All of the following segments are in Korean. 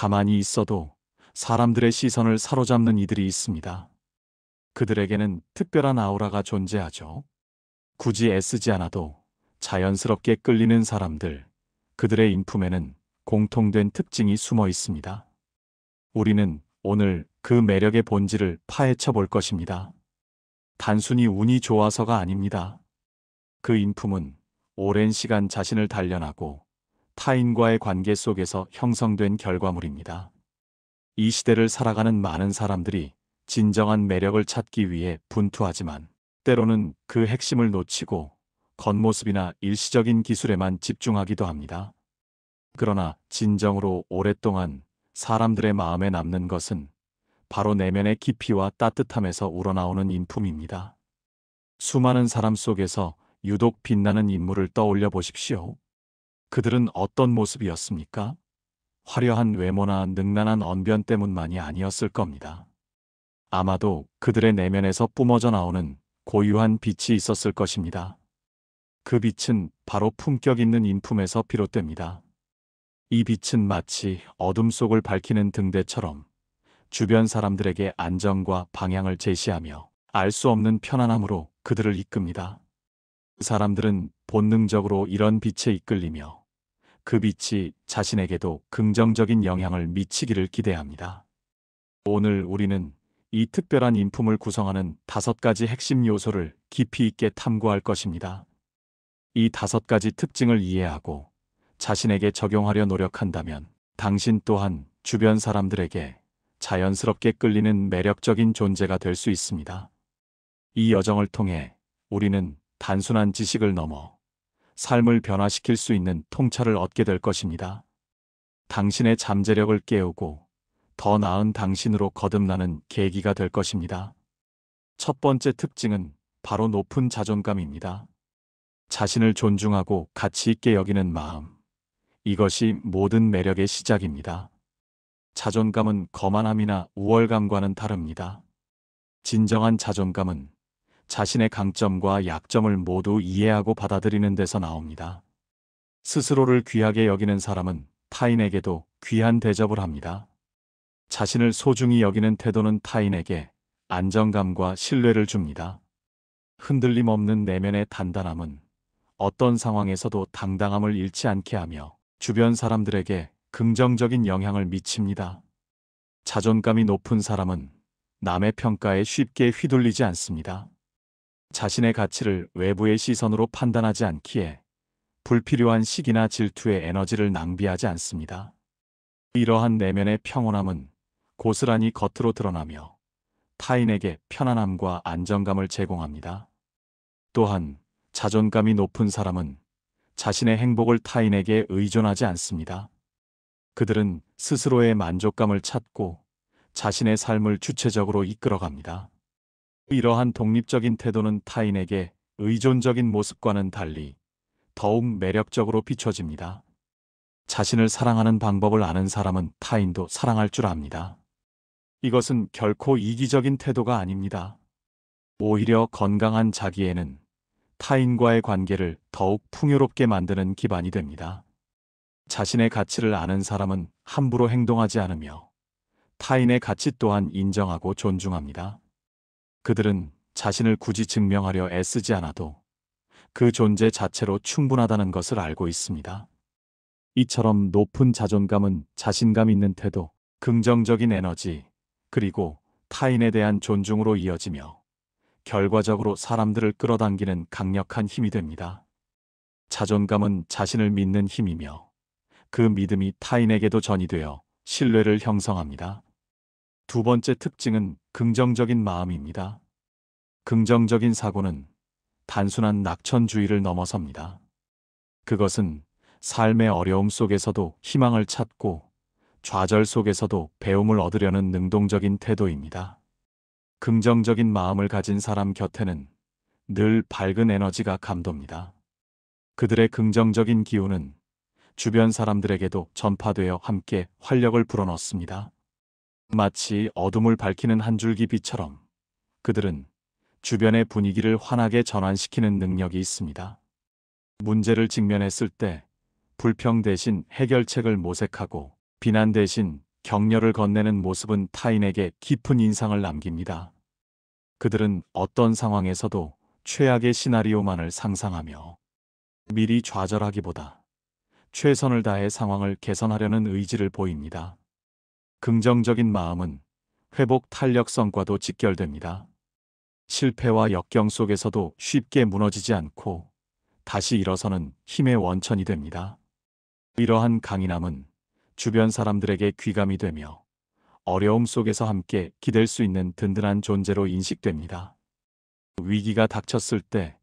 가만히 있어도 사람들의 시선을 사로잡는 이들이 있습니다. 그들에게는 특별한 아우라가 존재하죠. 굳이 애쓰지 않아도 자연스럽게 끌리는 사람들, 그들의 인품에는 공통된 특징이 숨어 있습니다. 우리는 오늘 그 매력의 본질을 파헤쳐 볼 것입니다. 단순히 운이 좋아서가 아닙니다. 그 인품은 오랜 시간 자신을 단련하고 타인과의 관계 속에서 형성된 결과물입니다. 이 시대를 살아가는 많은 사람들이 진정한 매력을 찾기 위해 분투하지만 때로는 그 핵심을 놓치고 겉모습이나 일시적인 기술에만 집중하기도 합니다. 그러나 진정으로 오랫동안 사람들의 마음에 남는 것은 바로 내면의 깊이와 따뜻함에서 우러나오는 인품입니다. 수많은 사람 속에서 유독 빛나는 인물을 떠올려 보십시오. 그들은 어떤 모습이었습니까? 화려한 외모나 능란한 언변 때문만이 아니었을 겁니다. 아마도 그들의 내면에서 뿜어져 나오는 고유한 빛이 있었을 것입니다. 그 빛은 바로 품격 있는 인품에서 비롯됩니다. 이 빛은 마치 어둠 속을 밝히는 등대처럼 주변 사람들에게 안정과 방향을 제시하며 알 수 없는 편안함으로 그들을 이끕니다. 사람들은 본능적으로 이런 빛에 이끌리며 그 빛이 자신에게도 긍정적인 영향을 미치기를 기대합니다. 오늘 우리는 이 특별한 인품을 구성하는 5가지 핵심 요소를 깊이 있게 탐구할 것입니다. 이 5가지 특징을 이해하고 자신에게 적용하려 노력한다면 당신 또한 주변 사람들에게 자연스럽게 끌리는 매력적인 존재가 될 수 있습니다. 이 여정을 통해 우리는 단순한 지식을 넘어 삶을 변화시킬 수 있는 통찰을 얻게 될 것입니다. 당신의 잠재력을 깨우고 더 나은 당신으로 거듭나는 계기가 될 것입니다. 첫 번째 특징은 바로 높은 자존감입니다. 자신을 존중하고 가치 있게 여기는 마음. 이것이 모든 매력의 시작입니다. 자존감은 거만함이나 우월감과는 다릅니다. 진정한 자존감은 자신의 강점과 약점을 모두 이해하고 받아들이는 데서 나옵니다. 스스로를 귀하게 여기는 사람은 타인에게도 귀한 대접을 합니다. 자신을 소중히 여기는 태도는 타인에게 안정감과 신뢰를 줍니다. 흔들림 없는 내면의 단단함은 어떤 상황에서도 당당함을 잃지 않게 하며 주변 사람들에게 긍정적인 영향을 미칩니다. 자존감이 높은 사람은 남의 평가에 쉽게 휘둘리지 않습니다. 자신의 가치를 외부의 시선으로 판단하지 않기에 불필요한 시기나 질투에 에너지를 낭비하지 않습니다. 이러한 내면의 평온함은 고스란히 겉으로 드러나며 타인에게 편안함과 안정감을 제공합니다. 또한 자존감이 높은 사람은 자신의 행복을 타인에게 의존하지 않습니다. 그들은 스스로의 만족감을 찾고 자신의 삶을 주체적으로 이끌어갑니다. 이러한 독립적인 태도는 타인에게 의존적인 모습과는 달리 더욱 매력적으로 비춰집니다. 자신을 사랑하는 방법을 아는 사람은 타인도 사랑할 줄 압니다. 이것은 결코 이기적인 태도가 아닙니다. 오히려 건강한 자기애는 타인과의 관계를 더욱 풍요롭게 만드는 기반이 됩니다. 자신의 가치를 아는 사람은 함부로 행동하지 않으며 타인의 가치 또한 인정하고 존중합니다. 그들은 자신을 굳이 증명하려 애쓰지 않아도 그 존재 자체로 충분하다는 것을 알고 있습니다. 이처럼 높은 자존감은 자신감 있는 태도, 긍정적인 에너지, 그리고 타인에 대한 존중으로 이어지며 결과적으로 사람들을 끌어당기는 강력한 힘이 됩니다. 자존감은 자신을 믿는 힘이며 그 믿음이 타인에게도 전이되어 신뢰를 형성합니다. 두 번째 특징은 긍정적인 마음입니다. 긍정적인 사고는 단순한 낙천주의를 넘어섭니다. 그것은 삶의 어려움 속에서도 희망을 찾고 좌절 속에서도 배움을 얻으려는 능동적인 태도입니다. 긍정적인 마음을 가진 사람 곁에는 늘 밝은 에너지가 감돕니다. 그들의 긍정적인 기운은 주변 사람들에게도 전파되어 함께 활력을 불어넣습니다. 마치 어둠을 밝히는 한 줄기 빛처럼 그들은 주변의 분위기를 환하게 전환시키는 능력이 있습니다. 문제를 직면했을 때 불평 대신 해결책을 모색하고 비난 대신 격려를 건네는 모습은 타인에게 깊은 인상을 남깁니다. 그들은 어떤 상황에서도 최악의 시나리오만을 상상하며 미리 좌절하기보다 최선을 다해 상황을 개선하려는 의지를 보입니다. 긍정적인 마음은 회복 탄력성과도 직결됩니다. 실패와 역경 속에서도 쉽게 무너지지 않고 다시 일어서는 힘의 원천이 됩니다. 이러한 강인함은 주변 사람들에게 귀감이 되며 어려움 속에서 함께 기댈 수 있는 든든한 존재로 인식됩니다. 위기가 닥쳤을 때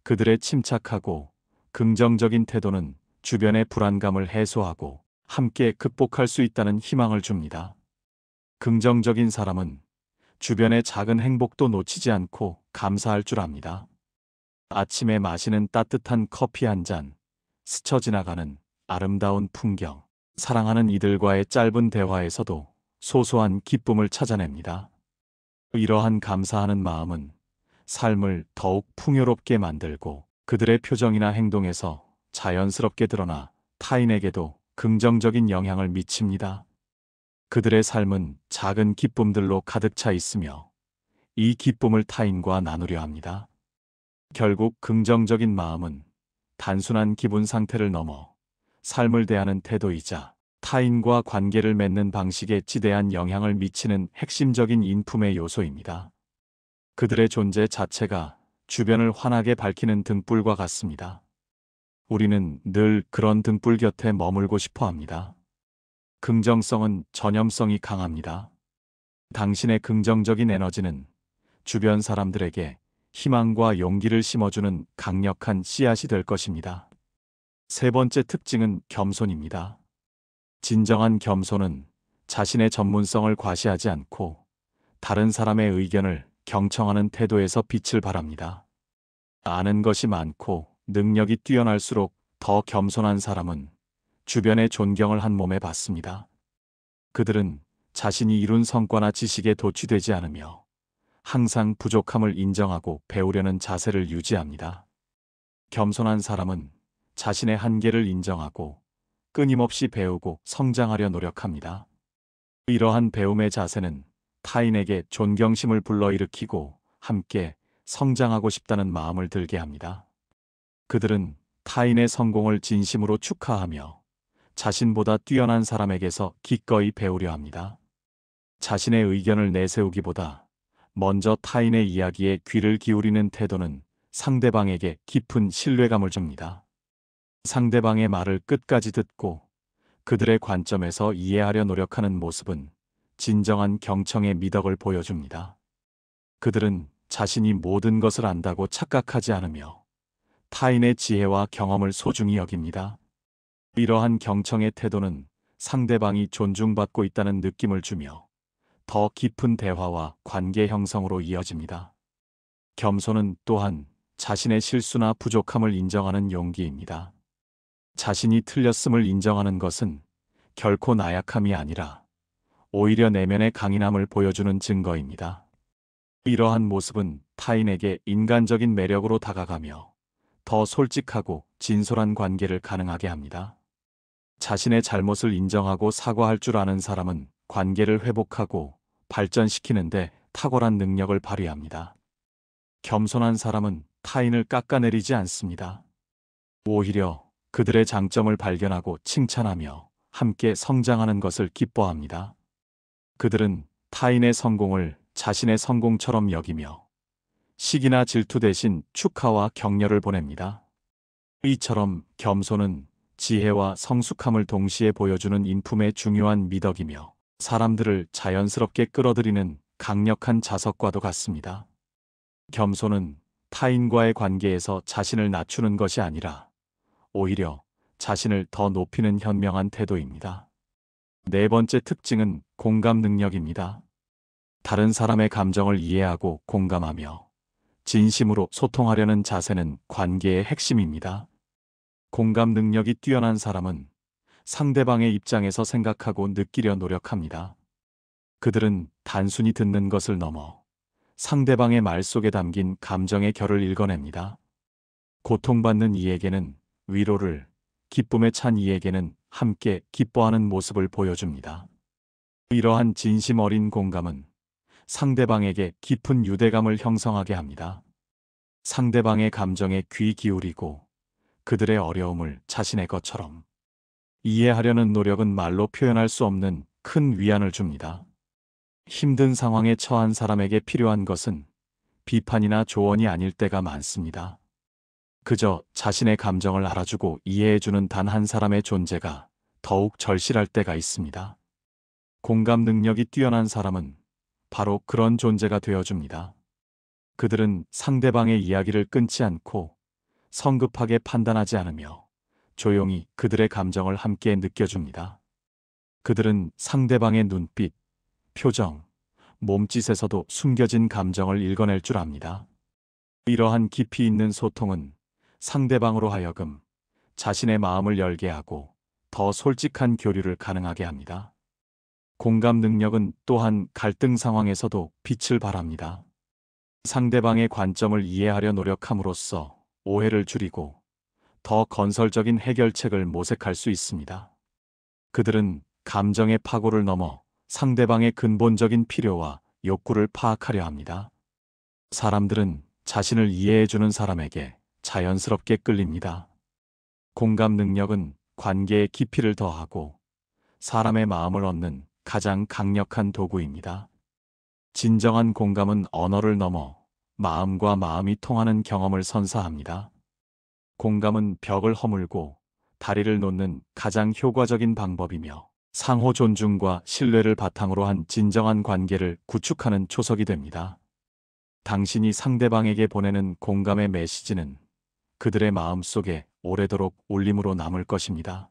그들의 침착하고 긍정적인 태도는 주변의 불안감을 해소하고 함께 극복할 수 있다는 희망을 줍니다. 긍정적인 사람은 주변의 작은 행복도 놓치지 않고 감사할 줄 압니다. 아침에 마시는 따뜻한 커피 한 잔, 스쳐 지나가는 아름다운 풍경, 사랑하는 이들과의 짧은 대화에서도 소소한 기쁨을 찾아냅니다. 이러한 감사하는 마음은 삶을 더욱 풍요롭게 만들고 그들의 표정이나 행동에서 자연스럽게 드러나 타인에게도 긍정적인 영향을 미칩니다. 그들의 삶은 작은 기쁨들로 가득 차 있으며 이 기쁨을 타인과 나누려 합니다. 결국 긍정적인 마음은 단순한 기분 상태를 넘어 삶을 대하는 태도이자 타인과 관계를 맺는 방식에 지대한 영향을 미치는 핵심적인 인품의 요소입니다. 그들의 존재 자체가 주변을 환하게 밝히는 등불과 같습니다. 우리는 늘 그런 등불 곁에 머물고 싶어 합니다. 긍정성은 전염성이 강합니다. 당신의 긍정적인 에너지는 주변 사람들에게 희망과 용기를 심어주는 강력한 씨앗이 될 것입니다. 세 번째 특징은 겸손입니다. 진정한 겸손은 자신의 전문성을 과시하지 않고 다른 사람의 의견을 경청하는 태도에서 빛을 발합니다. 아는 것이 많고 능력이 뛰어날수록 더 겸손한 사람은 주변의 존경을 한 몸에 받습니다. 그들은 자신이 이룬 성과나 지식에 도취되지 않으며 항상 부족함을 인정하고 배우려는 자세를 유지합니다. 겸손한 사람은 자신의 한계를 인정하고 끊임없이 배우고 성장하려 노력합니다. 이러한 배움의 자세는 타인에게 존경심을 불러일으키고 함께 성장하고 싶다는 마음을 들게 합니다. 그들은 타인의 성공을 진심으로 축하하며 자신보다 뛰어난 사람에게서 기꺼이 배우려 합니다. 자신의 의견을 내세우기보다 먼저 타인의 이야기에 귀를 기울이는 태도는 상대방에게 깊은 신뢰감을 줍니다. 상대방의 말을 끝까지 듣고 그들의 관점에서 이해하려 노력하는 모습은 진정한 경청의 미덕을 보여줍니다. 그들은 자신이 모든 것을 안다고 착각하지 않으며 타인의 지혜와 경험을 소중히 여깁니다. 이러한 경청의 태도는 상대방이 존중받고 있다는 느낌을 주며 더 깊은 대화와 관계 형성으로 이어집니다. 겸손은 또한 자신의 실수나 부족함을 인정하는 용기입니다. 자신이 틀렸음을 인정하는 것은 결코 나약함이 아니라 오히려 내면의 강인함을 보여주는 증거입니다. 이러한 모습은 타인에게 인간적인 매력으로 다가가며 더 솔직하고 진솔한 관계를 가능하게 합니다. 자신의 잘못을 인정하고 사과할 줄 아는 사람은 관계를 회복하고 발전시키는데 탁월한 능력을 발휘합니다. 겸손한 사람은 타인을 깎아내리지 않습니다. 오히려 그들의 장점을 발견하고 칭찬하며 함께 성장하는 것을 기뻐합니다. 그들은 타인의 성공을 자신의 성공처럼 여기며 시기나 질투 대신 축하와 격려를 보냅니다. 이처럼 겸손은 지혜와 성숙함을 동시에 보여주는 인품의 중요한 미덕이며 사람들을 자연스럽게 끌어들이는 강력한 자석과도 같습니다. 겸손은 타인과의 관계에서 자신을 낮추는 것이 아니라 오히려 자신을 더 높이는 현명한 태도입니다. 네 번째 특징은 공감 능력입니다. 다른 사람의 감정을 이해하고 공감하며 진심으로 소통하려는 자세는 관계의 핵심입니다. 공감 능력이 뛰어난 사람은 상대방의 입장에서 생각하고 느끼려 노력합니다. 그들은 단순히 듣는 것을 넘어 상대방의 말 속에 담긴 감정의 결을 읽어냅니다. 고통받는 이에게는 위로를, 기쁨에 찬 이에게는 함께 기뻐하는 모습을 보여줍니다. 이러한 진심 어린 공감은 상대방에게 깊은 유대감을 형성하게 합니다. 상대방의 감정에 귀 기울이고 그들의 어려움을 자신의 것처럼 이해하려는 노력은 말로 표현할 수 없는 큰 위안을 줍니다. 힘든 상황에 처한 사람에게 필요한 것은 비판이나 조언이 아닐 때가 많습니다. 그저 자신의 감정을 알아주고 이해해주는 단 한 사람의 존재가 더욱 절실할 때가 있습니다. 공감 능력이 뛰어난 사람은 바로 그런 존재가 되어줍니다. 그들은 상대방의 이야기를 끊지 않고 성급하게 판단하지 않으며 조용히 그들의 감정을 함께 느껴줍니다. 그들은 상대방의 눈빛, 표정, 몸짓에서도 숨겨진 감정을 읽어낼 줄 압니다. 이러한 깊이 있는 소통은 상대방으로 하여금 자신의 마음을 열게 하고 더 솔직한 교류를 가능하게 합니다. 공감 능력은 또한 갈등 상황에서도 빛을 발합니다. 상대방의 관점을 이해하려 노력함으로써 오해를 줄이고 더 건설적인 해결책을 모색할 수 있습니다. 그들은 감정의 파고를 넘어 상대방의 근본적인 필요와 욕구를 파악하려 합니다. 사람들은 자신을 이해해주는 사람에게 자연스럽게 끌립니다. 공감 능력은 관계의 깊이를 더하고 사람의 마음을 얻는 가장 강력한 도구입니다. 진정한 공감은 언어를 넘어 마음과 마음이 통하는 경험을 선사합니다. 공감은 벽을 허물고 다리를 놓는 가장 효과적인 방법이며 상호 존중과 신뢰를 바탕으로 한 진정한 관계를 구축하는 초석이 됩니다. 당신이 상대방에게 보내는 공감의 메시지는 그들의 마음속에 오래도록 울림으로 남을 것입니다.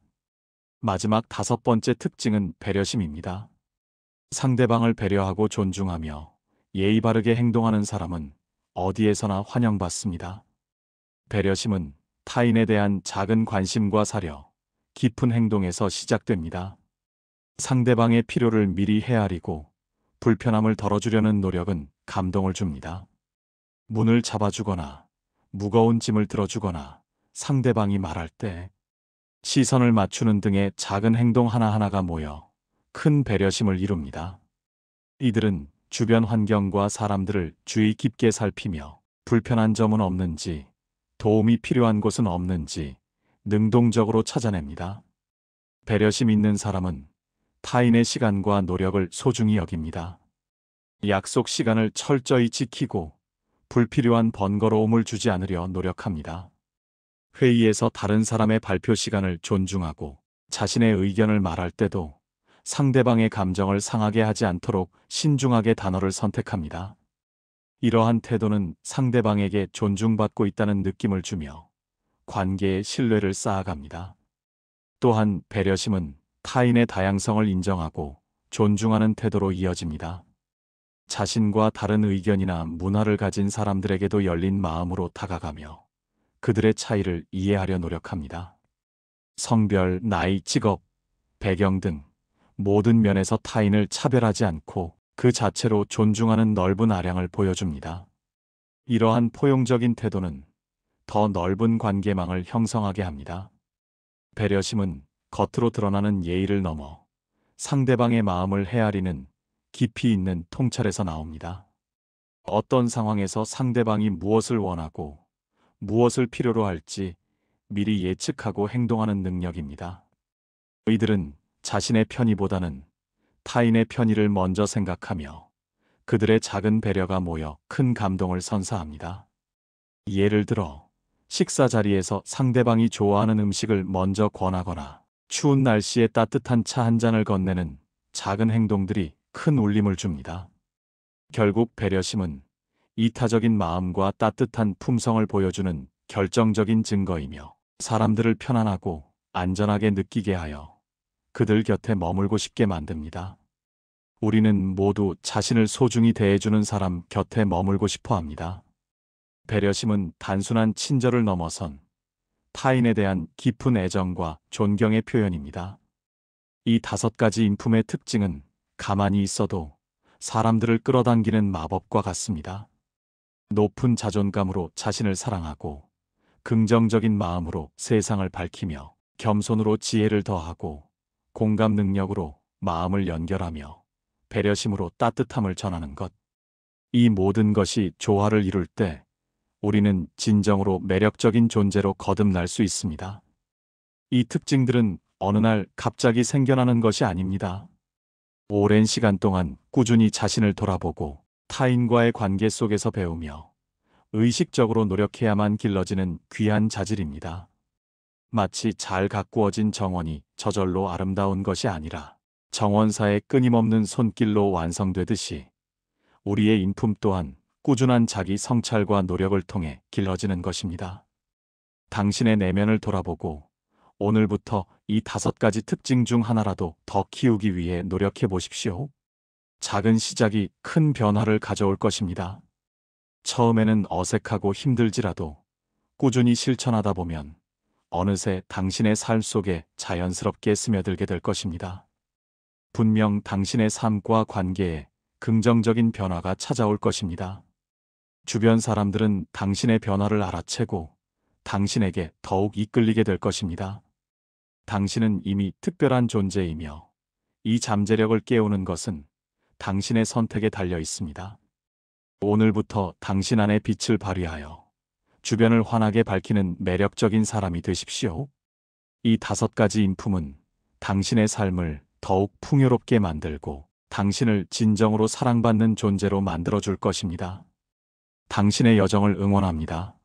마지막 5번째 특징은 배려심입니다. 상대방을 배려하고 존중하며 예의 바르게 행동하는 사람은 어디에서나 환영받습니다. 배려심은 타인에 대한 작은 관심과 사려, 깊은 행동에서 시작됩니다. 상대방의 필요를 미리 헤아리고 불편함을 덜어주려는 노력은 감동을 줍니다. 문을 잡아주거나 무거운 짐을 들어주거나 상대방이 말할 때 시선을 맞추는 등의 작은 행동 하나하나가 모여 큰 배려심을 이룹니다. 이들은 주변 환경과 사람들을 주의 깊게 살피며 불편한 점은 없는지, 도움이 필요한 곳은 없는지 능동적으로 찾아냅니다. 배려심 있는 사람은 타인의 시간과 노력을 소중히 여깁니다. 약속 시간을 철저히 지키고 불필요한 번거로움을 주지 않으려 노력합니다. 회의에서 다른 사람의 발표 시간을 존중하고 자신의 의견을 말할 때도 상대방의 감정을 상하게 하지 않도록 신중하게 단어를 선택합니다. 이러한 태도는 상대방에게 존중받고 있다는 느낌을 주며 관계의 신뢰를 쌓아갑니다. 또한 배려심은 타인의 다양성을 인정하고 존중하는 태도로 이어집니다. 자신과 다른 의견이나 문화를 가진 사람들에게도 열린 마음으로 다가가며 그들의 차이를 이해하려 노력합니다. 성별, 나이, 직업, 배경 등 모든 면에서 타인을 차별하지 않고 그 자체로 존중하는 넓은 아량을 보여줍니다. 이러한 포용적인 태도는 더 넓은 관계망을 형성하게 합니다. 배려심은 겉으로 드러나는 예의를 넘어 상대방의 마음을 헤아리는 깊이 있는 통찰에서 나옵니다. 어떤 상황에서 상대방이 무엇을 원하고 무엇을 필요로 할지 미리 예측하고 행동하는 능력입니다. 이들은 자신의 편의보다는 타인의 편의를 먼저 생각하며 그들의 작은 배려가 모여 큰 감동을 선사합니다. 예를 들어 식사 자리에서 상대방이 좋아하는 음식을 먼저 권하거나 추운 날씨에 따뜻한 차 한 잔을 건네는 작은 행동들이 큰 울림을 줍니다. 결국 배려심은 이타적인 마음과 따뜻한 품성을 보여주는 결정적인 증거이며 사람들을 편안하고 안전하게 느끼게 하여 그들 곁에 머물고 싶게 만듭니다. 우리는 모두 자신을 소중히 대해주는 사람 곁에 머물고 싶어 합니다. 배려심은 단순한 친절을 넘어선 타인에 대한 깊은 애정과 존경의 표현입니다. 이 5가지 인품의 특징은 가만히 있어도 사람들을 끌어당기는 마법과 같습니다. 높은 자존감으로 자신을 사랑하고 긍정적인 마음으로 세상을 밝히며 겸손으로 지혜를 더하고 공감 능력으로 마음을 연결하며 배려심으로 따뜻함을 전하는 것. 이 모든 것이 조화를 이룰 때 우리는 진정으로 매력적인 존재로 거듭날 수 있습니다. 이 특징들은 어느 날 갑자기 생겨나는 것이 아닙니다. 오랜 시간 동안 꾸준히 자신을 돌아보고 타인과의 관계 속에서 배우며 의식적으로 노력해야만 길러지는 귀한 자질입니다. 마치 잘 가꾸어진 정원이 저절로 아름다운 것이 아니라 정원사의 끊임없는 손길로 완성되듯이 우리의 인품 또한 꾸준한 자기 성찰과 노력을 통해 길러지는 것입니다. 당신의 내면을 돌아보고 오늘부터 이 5가지 특징 중 하나라도 더 키우기 위해 노력해 보십시오. 작은 시작이 큰 변화를 가져올 것입니다. 처음에는 어색하고 힘들지라도 꾸준히 실천하다 보면 어느새 당신의 삶 속에 자연스럽게 스며들게 될 것입니다. 분명 당신의 삶과 관계에 긍정적인 변화가 찾아올 것입니다. 주변 사람들은 당신의 변화를 알아채고 당신에게 더욱 이끌리게 될 것입니다. 당신은 이미 특별한 존재이며 이 잠재력을 깨우는 것은 당신의 선택에 달려 있습니다. 오늘부터 당신 안의 빛을 발휘하여 주변을 환하게 밝히는 매력적인 사람이 되십시오. 이 5가지 인품은 당신의 삶을 더욱 풍요롭게 만들고 당신을 진정으로 사랑받는 존재로 만들어줄 것입니다. 당신의 여정을 응원합니다.